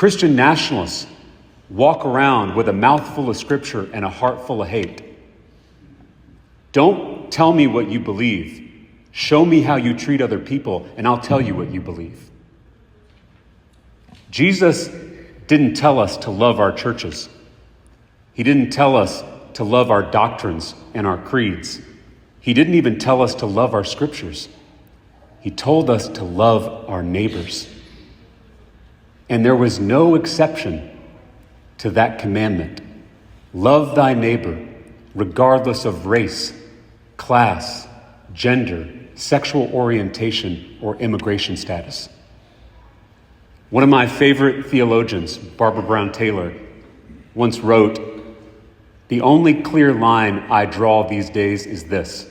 Christian nationalists walk around with a mouthful of scripture and a heart full of hate. Don't tell me what you believe. Show me how you treat other people, and I'll tell you what you believe. Jesus didn't tell us to love our churches. He didn't tell us to love our doctrines and our creeds. He didn't even tell us to love our scriptures. He told us to love our neighbors. And there was no exception to that commandment. Love thy neighbor, regardless of race, class, gender, sexual orientation, or immigration status. One of my favorite theologians, Barbara Brown Taylor, once wrote, "The only clear line I draw these days is this: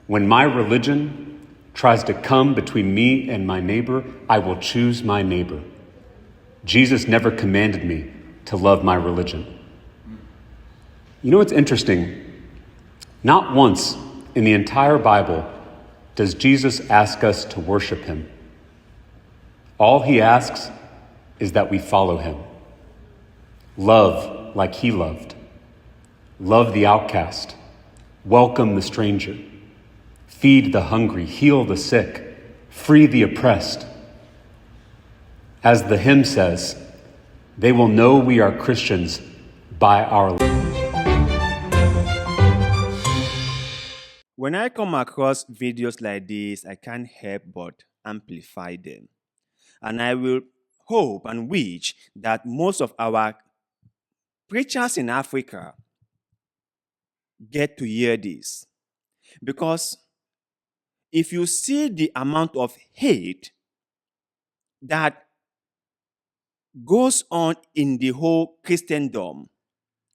when my religion tries to come between me and my neighbor, I will choose my neighbor. Jesus never commanded me to love my religion." You know what's interesting? Not once in the entire Bible does Jesus ask us to worship him. All he asks is that we follow him. Love like he loved. Love the outcast. Welcome the stranger. Feed the hungry. Heal the sick. Free the oppressed. As the hymn says, they will know we are Christians by our love. When I come across videos like this, I can't help but amplify them. And I will hope and wish that most of our preachers in Africa get to hear this. Because if you see the amount of hate that goes on in the whole Christendom,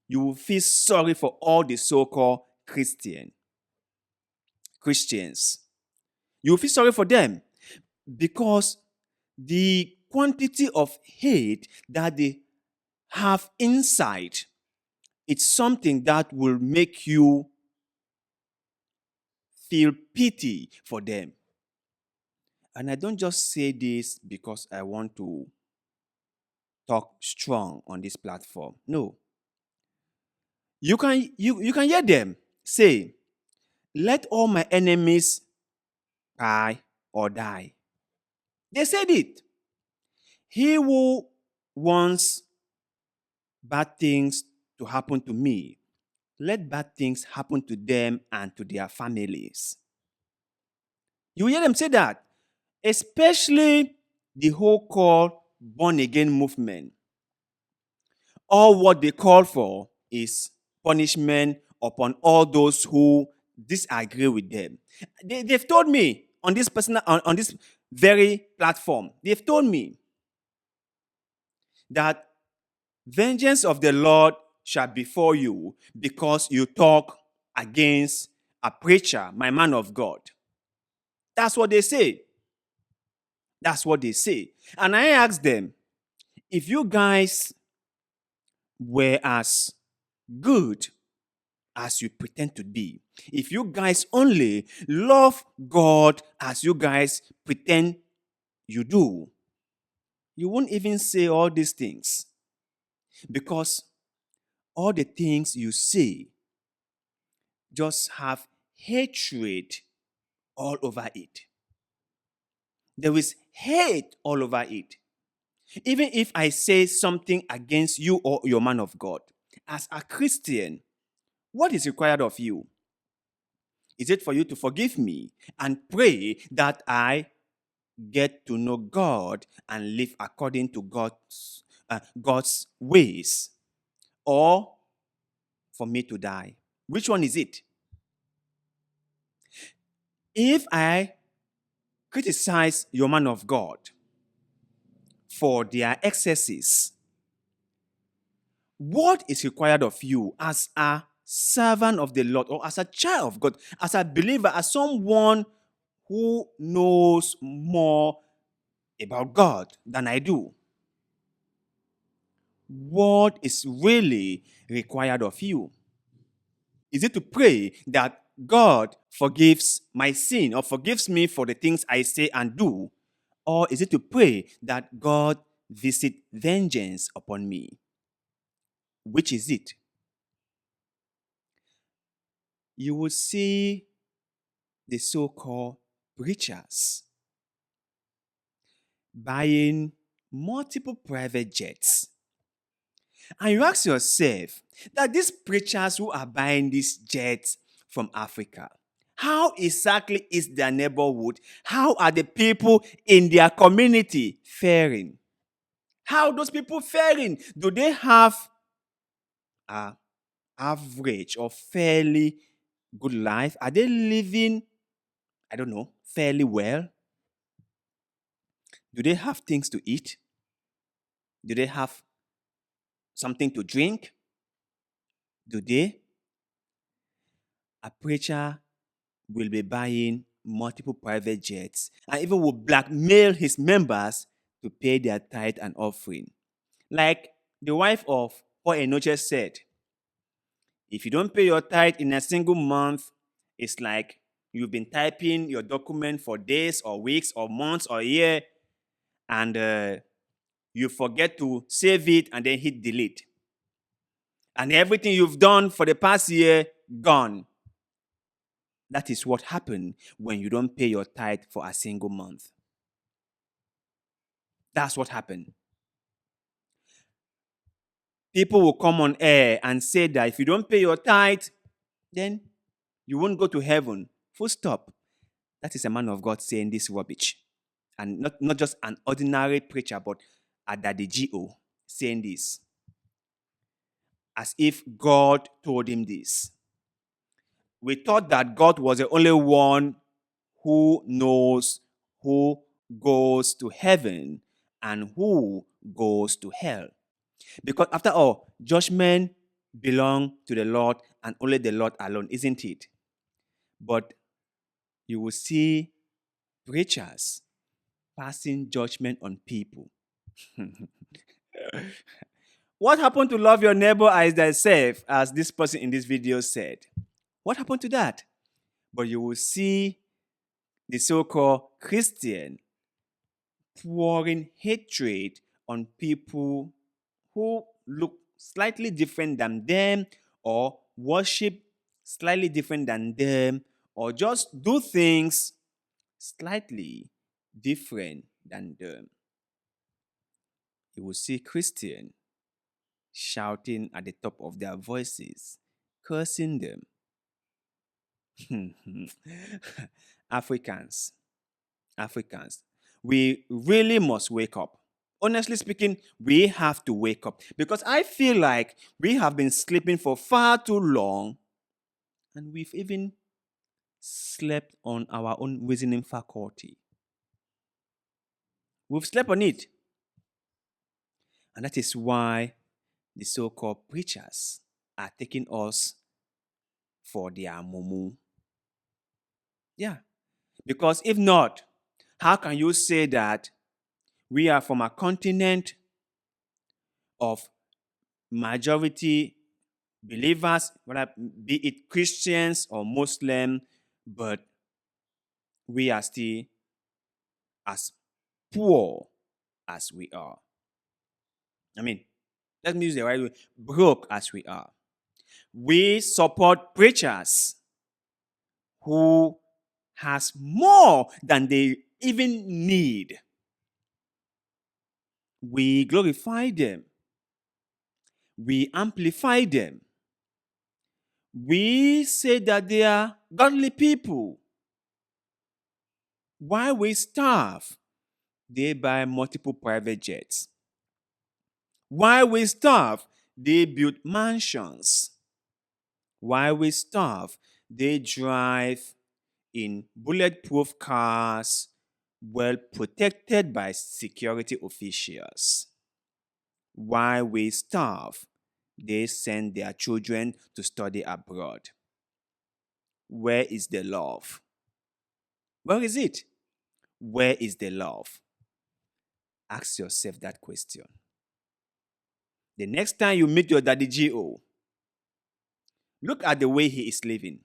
you will feel sorry for all the so-called Christians. You will feel sorry for them because the quantity of hate that they have inside, it's something that will make you feel pity for them. And I don't just say this because I want to talk strong on this platform. No. You can hear them say, "Let all my enemies die or die." They said it. He who wants bad things to happen to me, let bad things happen to them and to their families. You hear them say that, especially the whole called born-again movement. All what they call for is punishment upon all those who disagree with them. They've told me on this on this very platform, they've told me that vengeance of the Lord shall befall you because you talk against a preacher, my man of God. That's what they say. That's what they say. And I asked them, if you guys were as good as you pretend to be, if you guys only love God as you guys pretend you do, you won't even say all these things. Because all the things you say just have hatred all over it. There is hate all over it. Even if I say something against you or your man of God, as a Christian, what is required of you? Is it for you to forgive me and pray that I get to know God and live according to God's ways? Or for me to die? Which one is it? If I criticize your man of God for their excesses, what is required of you as a servant of the Lord or as a child of God, as a believer, as someone who knows more about God than I do? What is really required of you? Is it to pray that God forgives my sin or forgives me for the things I say and do? Or is it to pray that God visit vengeance upon me. Which is it? You will see the so-called preachers buying multiple private jets. And you ask yourself that these preachers who are buying these jets from Africa, how exactly is their neighborhood? How are the people in their community faring? How are those people faring? Do they have a average or fairly good life? Are they living, I don't know, fairly well? Do they have things to eat? Do they have something to drink? Do they? A preacher will be buying multiple private jets and even will blackmail his members to pay their tithe and offering. Like the wife of Paul Enoche said, if you don't pay your tithe in a single month, it's like you've been typing your document for days or weeks or months or year, and you forget to save it and then hit delete. And everything you've done for the past year, gone. That is what happened when you don't pay your tithe for a single month. That's what happened. People will come on air and say that if you don't pay your tithe, then you won't go to heaven. Full stop. That is a man of God saying this rubbish. And not just an ordinary preacher, but a daddy G.O. saying this. As if God told him this. We thought that God was the only one who knows who goes to heaven and who goes to hell. Because after all, judgment belongs to the Lord and only the Lord alone, isn't it? But you will see preachers passing judgment on people. What happened to love your neighbor as thyself, as this person in this video said? What happened to that? But you will see the so-called Christian pouring hatred on people who look slightly different than them or worship slightly different than them or just do things slightly different than them. You will see Christians shouting at the top of their voices, cursing them. Africans, we really must wake up. Honestly speaking, we have to wake up because I feel like we have been sleeping for far too long and we've even slept on our own reasoning faculty. We've slept on it. And that is why the so-called preachers are taking us for their mumu. Yeah. Because if not, how can you say that we are from a continent of majority believers, whether be it Christians or Muslim, but we are still as poor as we are? I mean, let me use the right word, broke as we are. We support preachers who has more than they even need. We glorify them. We amplify them. We say that they are godly people. While we starve, they buy multiple private jets. While we starve, they build mansions. While we starve, they drive in bulletproof cars, well protected by security officials. While we starve, they send their children to study abroad. Where is the love? Where is it? Where is the love? Ask yourself that question. The next time you meet your daddy G.O., look at the way he is living.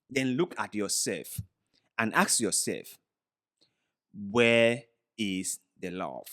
Then look at yourself and ask yourself, where is the love?